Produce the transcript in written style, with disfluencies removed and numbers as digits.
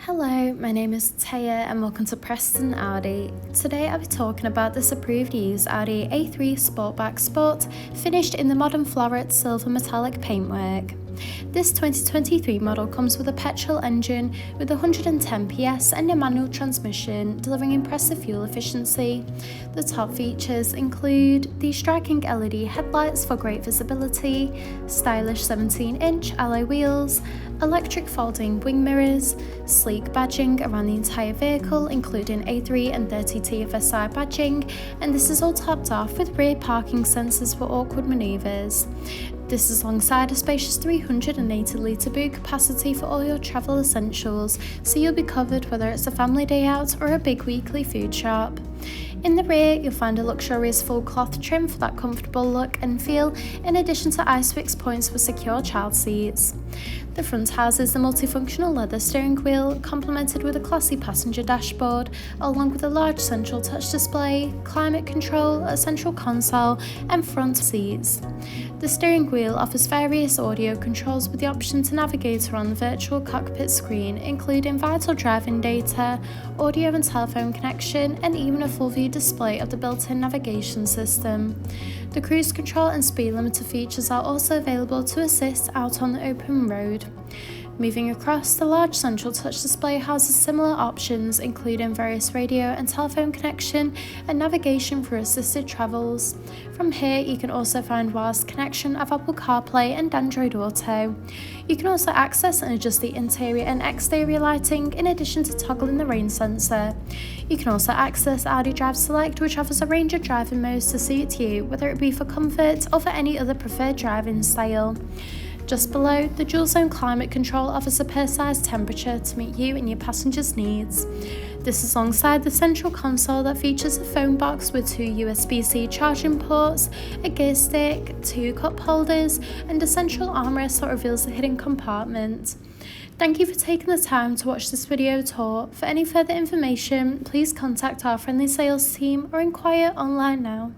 Hello, my name is Taya and welcome to Preston Audi. Today I'll be talking about this approved used Audi A3 Sportback Sport finished in the modern Floret Silver Metallic paintwork. This 2023 model comes with a petrol engine with 110 PS and a manual transmission, delivering impressive fuel efficiency. The top features include the striking LED headlights for great visibility, stylish 17-inch alloy wheels, electric folding wing mirrors, sleek badging around the entire vehicle including A3 and 30 TFSI badging, and this is all topped off with rear parking sensors for awkward manoeuvres. This is alongside a spacious 380-litre boot capacity for all your travel essentials, so you'll be covered whether it's a family day out or a big weekly food shop. In the rear, you'll find a luxurious full cloth trim for that comfortable look and feel, in addition to ISOFIX points for secure child seats. The front houses the multifunctional leather steering wheel, complemented with a classy passenger dashboard, along with a large central touch display, climate control, a central console, and front seats. The steering wheel offers various audio controls with the option to navigate around the virtual cockpit screen, including vital driving data, audio and telephone connection, and even a full view display of the built-in navigation system. The cruise control and speed limiter features are also available to assist out on the open road. Moving across, the large central touch display houses similar options, including various radio and telephone connection and navigation for assisted travels. From here, you can also find wireless connection of Apple Carplay and Android Auto. You can also access and adjust the interior and exterior lighting, in addition to toggling the rain sensor. You can also access Audi Drive Select, which offers a range of driving modes to suit you, whether it be for comfort or for any other preferred driving style. Just below, the dual zone climate control offers a personalised temperature to meet you and your passengers' needs. This is alongside the central console that features a phone box with 2 USB-C charging ports, a gear stick, 2 cup holders, and a central armrest that reveals the hidden compartment. Thank you for taking the time to watch this video tour. For any further information, please contact our friendly sales team or inquire online now.